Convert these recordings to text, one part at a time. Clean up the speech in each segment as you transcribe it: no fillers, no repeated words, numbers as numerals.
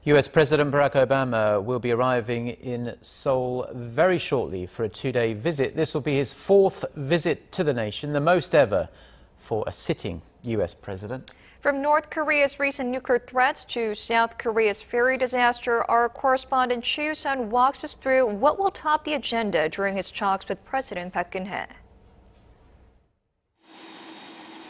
US President Barack Obama will be arriving in Seoul very shortly for a two-day visit. This will be his fourth visit to the nation, the most ever for a sitting US president. From North Korea's recent nuclear threats to South Korea's ferry disaster, our correspondent Choi You-sun walks us through what will top the agenda during his talks with President Park Geun-hye.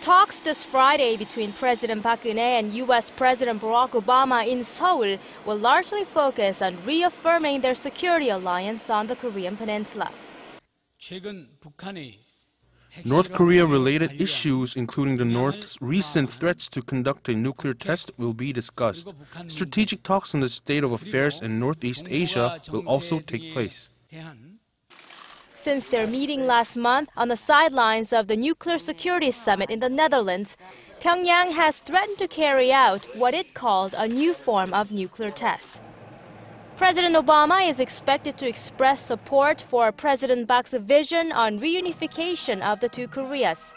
Talks this Friday between President Park Geun-hye and U.S. President Barack Obama in Seoul will largely focus on reaffirming their security alliance on the Korean peninsula. North Korea-related issues, including the North's recent threats to conduct a nuclear test, will be discussed. Strategic talks on the state of affairs in Northeast Asia will also take place. Since their meeting last month on the sidelines of the Nuclear Security Summit in the Netherlands, Pyongyang has threatened to carry out what it called a new form of nuclear test. President Obama is expected to express support for President Park's vision on reunification of the two Koreas.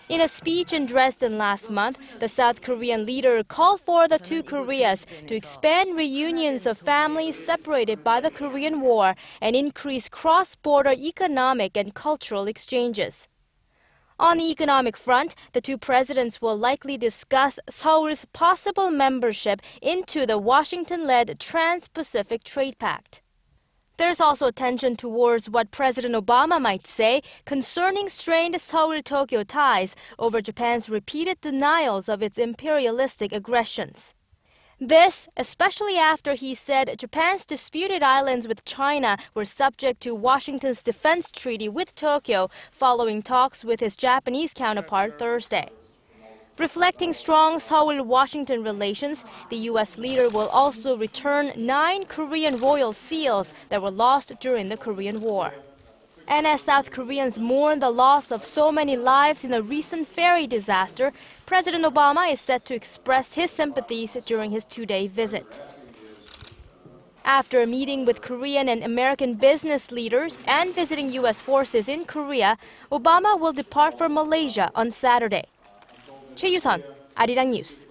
In a speech in Dresden last month, the South Korean leader called for the two Koreas to expand reunions of families separated by the Korean War and increase cross-border economic and cultural exchanges. On the economic front, the two presidents will likely discuss Seoul's possible membership into the Washington-led Trans-Pacific Trade Pact. There's also tension towards what President Obama might say concerning strained Seoul-Tokyo ties over Japan's repeated denials of its imperialistic aggressions. This, especially after he said Japan's disputed islands with China were subject to Washington's defense treaty with Tokyo following talks with his Japanese counterpart Thursday. Reflecting strong Seoul-Washington relations, the U.S. leader will also return 9 Korean royal seals that were lost during the Korean War. And as South Koreans mourn the loss of so many lives in a recent ferry disaster, President Obama is set to express his sympathies during his two-day visit. After a meeting with Korean and American business leaders and visiting U.S. forces in Korea, Obama will depart for Malaysia on Saturday. Choi You-sun, Arirang News.